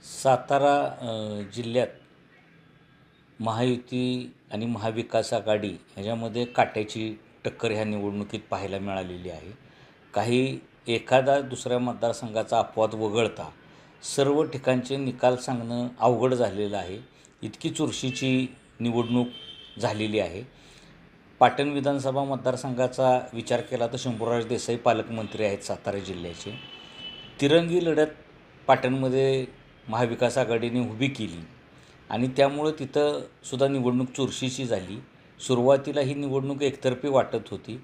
सातारा जिल्ह्यात महायुती आणि महाविकास आघाडी ह्याच्यामध्ये काट्याची टक्कर ह्या निवडणुकीत पाहायला मिळालेली आहे. काही एखादा दुसऱ्या मतदारसंघाचा अपवाद वगळता सर्व ठिकाणचे निकाल सांगणं अवघड झालेलं आहे. इतकी चुरशीची निवडणूक झालेली आहे. पाटण विधानसभा मतदारसंघाचा विचार केला तर शंभूराज देसाई पालकमंत्री आहेत सातारा जिल्ह्याचे. तिरंगी लढत पाटणमध्ये महाविकास आघाडीने उभी केली आणि त्यामुळं तिथं सुद्धा निवडणूक चुरशीची झाली. सुरुवातीला ही निवडणूक एकतर्फी वाटत होती,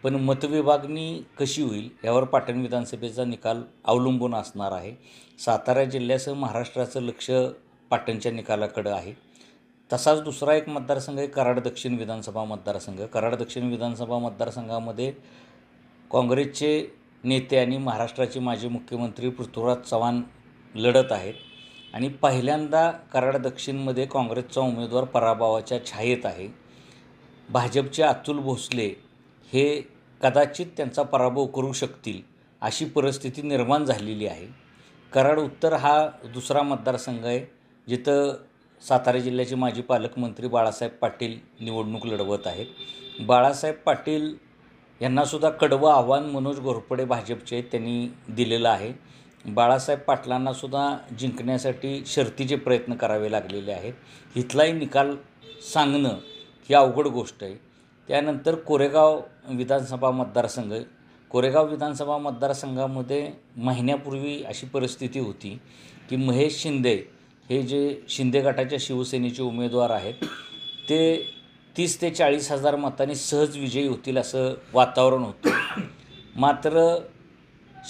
पण मतविभागणी कशी होईल यावर पाटण विधानसभेचा निकाल अवलंबून असणार आहे. सातारा जिल्ह्यासह महाराष्ट्राचं लक्ष पाटणच्या निकालाकडं आहे. तसाच दुसरा एक मतदारसंघ आहे कराड दक्षिण विधानसभा मतदारसंघ. कराड दक्षिण विधानसभा मतदारसंघामध्ये काँग्रेसचे नेते आणि महाराष्ट्राचे माजी मुख्यमंत्री पृथ्वीराज चव्हाण लढत आहेत आणि पहिल्यांदा कराड दक्षिणमध्ये काँग्रेसचा उमेदवार पराभवाच्या छायेत आहे. भाजपचे अतुल भोसले हे कदाचित त्यांचा पराभव करू शकतील अशी परिस्थिती निर्माण झालेली आहे. कराड उत्तर हा दुसरा मतदारसंघ आहे जिथं सातारा जिल्ह्याचे माजी पालकमंत्री बाळासाहेब पाटील निवडणूक लढवत आहेत. बाळासाहेब पाटील यांनासुद्धा कडवं आव्हान मनोज घोरपडे भाजपचे त्यांनी दिलेलं आहे. बाळासाहेब पाटलांनासुद्धा जिंकण्यासाठी शर्थीचे प्रयत्न करावे लागलेले आहेत. इथलाही निकाल सांगणं ही अवघड गोष्ट आहे. त्यानंतर कोरेगाव विधानसभा मतदारसंघ. कोरेगाव विधानसभा मतदारसंघामध्ये महिन्यापूर्वी अशी परिस्थिती होती की महेश शिंदे हे जे शिंदे गटाच्या शिवसेनेचे उमेदवार आहेत ते 30 ते 40 हजार मतांनी सहज विजयी होतील असं वातावरण होतं. मात्र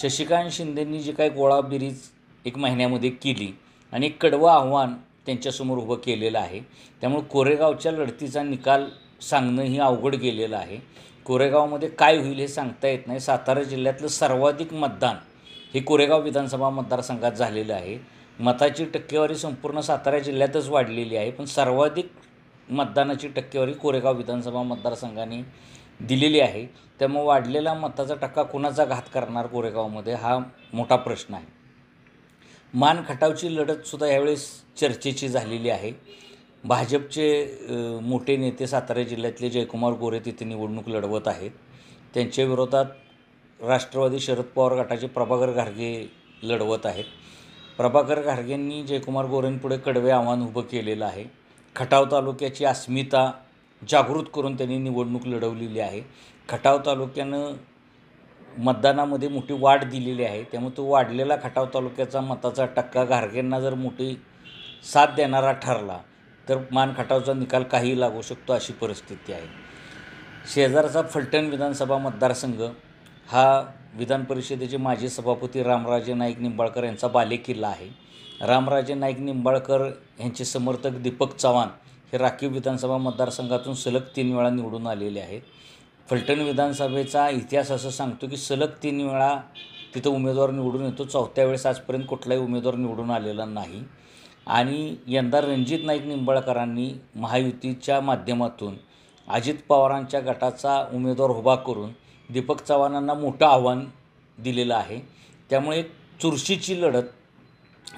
शशिकांत शिंदेंनी जी काही गोळाबेरीज एक महिन्यामध्ये केली आणि एक कडवं आव्हान त्यांच्यासमोर उभं केलेलं आहे. त्यामुळे कोरेगावच्या लढतीचा निकाल सांगणं ही अवघड गेलेलं आहे. कोरेगावमध्ये काय होईल हे सांगता येत नाही. सातारा जिल्ह्यातलं सर्वाधिक मतदान हे कोरेगाव विधानसभा मतदारसंघात झालेलं आहे. मताची टक्केवारी संपूर्ण सातारा जिल्ह्यातच वाढलेली आहे, पण सर्वाधिक मतदानाची टक्केवारी कोरेगाव विधानसभा मतदारसंघाने दिलेली आहे. त्यामुळे वाढलेला मताचा टक्का कुणाचा घात करणार कोरेगावमध्ये हा मोठा प्रश्न आहे. मानखटावची लढतसुद्धा यावेळेस चर्चेची झालेली आहे. भाजपचे मोठे नेते सातारा जिल्ह्यातले जयकुमार गोरे तिथे निवडणूक लढवत आहेत. त्यांच्या विरोधात राष्ट्रवादी शरद पवार गटाचे प्रभाकर घारगे लढवत आहेत. प्रभाकर घारगेंनी जयकुमार गोरेंपुढे कडवे आव्हान उभं केलेलं आहे. खटाव तालुक्याची अस्मिता जागृत करून त्यांनी निवडणूक लढवलेली आहे. खटाव तालुक्यानं मतदानामध्ये मोठी वाढ दिलेली आहे. त्यामुळे तो वाढलेला खटाव तालुक्याचा मताचा टक्का घारगेंना जर मोठी साथ देणारा ठरला तर मान खटावचा निकाल काहीही लागू शकतो अशी परिस्थिती आहे. शेजारचा फलटण विधानसभा मतदारसंघ हा विधान परिषदेचे माजी सभापती रामराजे नाईक निंबाळकर यांचा बालेकिल्ला आहे. रामराजे नाईक निंबाळकर यांचे समर्थक दीपक चव्हाण हे राखीव विधानसभा मतदारसंघातून सलग 3 वेळा निवडून आलेले आहेत. फलटण विधानसभेचा इतिहास असं सांगतो की सलग 3 वेळा तिथं उमेदवार निवडून येतो. 4थ्या वेळेस आजपर्यंत कुठलाही उमेदवार निवडून आलेला नाही आणि यंदा रणजित नाईक निंबाळकरांनी महायुतीच्या माध्यमातून अजित पवारांच्या गटाचा उमेदवार उभा करून दीपक चव्हाणांना मोठं आव्हान दिलेलं आहे. त्यामुळे चुरशीची लढत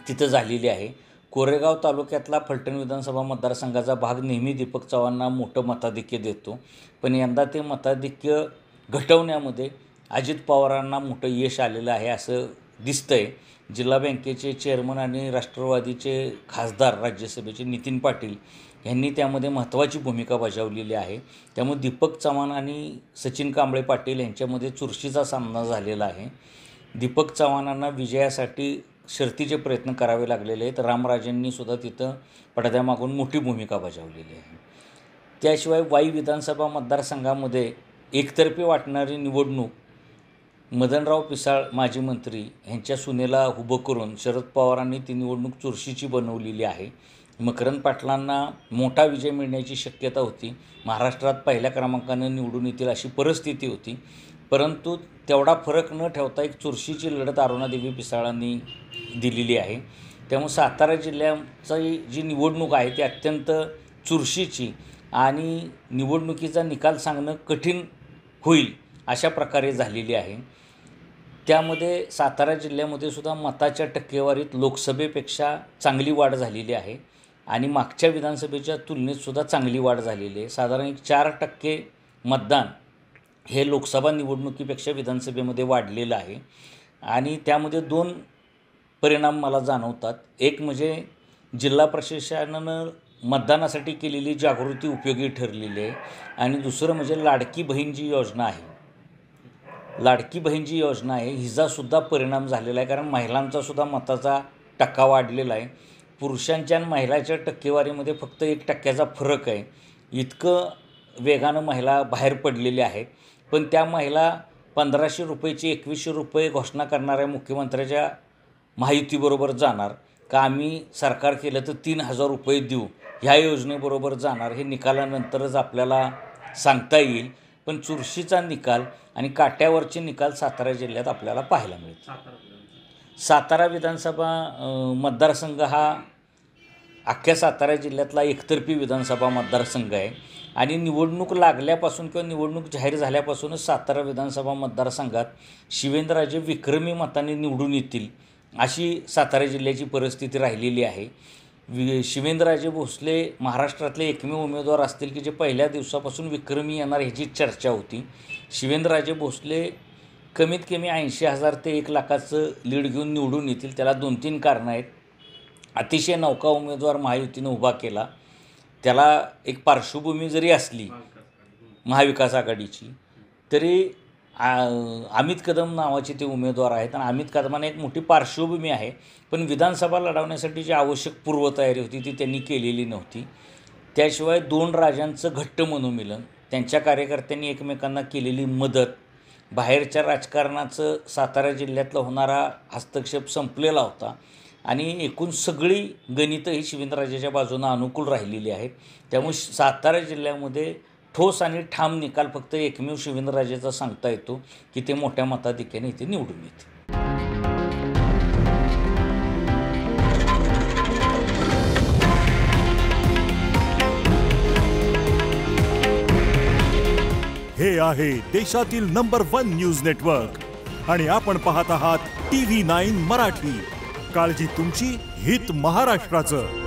तिथं झालेली आहे. कोरेगाव तालुक्यातला फलटण विधानसभा मतदारसंघाचा भाग नेहमी दीपक चव्हाणांना मोठं मताधिक्य देतो, पण यंदा ते मताधिक्य घटवण्यामध्ये अजित पवारांना मोठं यश आलेलं आहे असं दिसतंय. जिल्हा बँकेचे चेअरमन आणि राष्ट्रवादीचे खासदार राज्यसभेचे नितीन पाटील यांनी त्यामध्ये महत्त्वाची भूमिका बजावलेली आहे. त्यामुळे दीपक चव्हाण आणि सचिन कांबळे पाटील यांच्यामध्ये चुरशीचा सामना झालेला आहे. दीपक चव्हाणांना विजयासाठी शर्थीचे प्रयत्न करावे लागलेले आहेत. रामराजेंनी सुद्धा तिथं पडद्यामागून मोठी भूमिका बजावलेली आहे. त्याशिवाय वाई विधानसभा मतदारसंघामध्ये एकतर्फी वाटणारी निवडणूक मदनराव पिसाळ माजी मंत्री यांच्या सुनेला उभं करून शरद पवारांनी ती निवडणूक चुरशीची बनवलेली आहे. मकरंद पाटलांना मोठा विजय मिळण्याची शक्यता होती. महाराष्ट्रात पहिल्या क्रमांकानं निवडून येतील अशी परिस्थिती होती, परंतु तेवढा फरक न ठेवता एक चुरशीची लढत अरुणादेवी पिसाळांनी दिलेली आहे. त्यामुळे सातारा जिल्ह्याची जी निवडणूक आहे ती अत्यंत चुरशीची आणि निवडणुकीचा निकाल सांगणं कठीण होईल अशा प्रकारे झालेली आहे. त्यामध्ये सातारा जिल्ह्यामध्ये सुद्धा मताच्या टक्केवारीत लोकसभेपेक्षा चांगली वाढ झालेली आहे आणि मागच्या विधानसभेच्या तुलनेत सुद्धा चांगली वाढ झालेली आहे. साधारण 4% मतदान हे लोकसभा निवडणुकीपेक्षा विधानसभेमध्ये वाढलेलं आहे आणि त्यामध्ये 2 परिणाम मला जाणवतात. एक म्हणजे जिल्हा प्रशासनानं मतदानासाठी केलेली जागृती उपयोगी ठरलेली आहे आणि दुसरं म्हणजे लाडकी बहीण जी योजना आहे, लाडकी बहीण जी योजना आहे हिचासुद्धा परिणाम झालेला आहे. कारण महिलांचासुद्धा मताचा टक्का वाढलेला आहे. पुरुषांच्या आणि महिलाच्या टक्केवारीमध्ये फक्त 1% फरक आहे. इतकं वेगानं महिला बाहेर पडलेल्या आहेत. पण त्या महिला 1500 रुपयेची 2100 रुपये घोषणा करणाऱ्या मुख्यमंत्र्याच्या महायुतीबरोबर जाणार का आम्ही सरकार केलं तर 3000 रुपये देऊ ह्या योजनेबरोबर जाणार हे निकालानंतरच आपल्याला सांगता येईल. पण चुरशीचा निकाल आणि काट्यावरचे निकाल सातारा जिल्ह्यात आपल्याला पाहायला मिळतात. सातारा विधानसभा मतदारसंघ हा अख्ख्या सातारा जिल्ह्यातला एकतर्फी विधानसभा मतदारसंघ आहे आणि निवडणूक लागल्यापासून किंवा निवडणूक जाहीर झाल्यापासूनच सातारा विधानसभा मतदारसंघात शिवेंद्रराजे विक्रमी मताने निवडून येतील अशी सातारा जिल्ह्याची परिस्थिती राहिलेली आहे. शिवेंद्रराजे भोसले महाराष्ट्रातले एकमेव उमेदवार असतील की जे पहिल्या दिवसापासून विक्रमी येणार ह्याची चर्चा होती. शिवेंद्रराजे भोसले कमीत कमी 80,000 ते 1,00,000चं लीड घेऊन निवडून येतील. त्याला 2-3 कारणं आहेत. अतिशय नौका उमेदवार महायुतीनं उभा केला. त्याला एक पार्श्वभूमी जरी असली महाविकास आघाडीची तरी अमित कदम नावाचे ते उमेदवार आहेत आणि अमित कदमांना एक मोठी पार्श्वभूमी आहे. पण विधानसभा लढवण्यासाठी जी आवश्यक पूर्वतयारी होती ती त्यांनी केलेली नव्हती. त्याशिवाय 2 राजांचं घट्ट मनोमिलन, त्यांच्या कार्यकर्त्यांनी एकमेकांना केलेली मदत, बाहेरच्या राजकारणाचं सातारा जिल्ह्यातला होणारा हस्तक्षेप संपलेला होता आणि एकूण सगळी गणितं ही शिवेंद्रराजेच्या बाजूनं अनुकूल राहिलेली आहेत. त्यामुळे सातारा जिल्ह्यामध्ये ठोस आणि ठाम निकाल फक्त एकमेव शिवेंद्रराजेचा सांगता येतो की ते मोठ्या मताधिक्याने इथे निवडून येते. हे आहे देशातील नंबर 1 न्यूज नेटवर्क आणि आपण पाहत आहात TV9 मराठी. काळजी तुमची, हित महाराष्ट्राचं.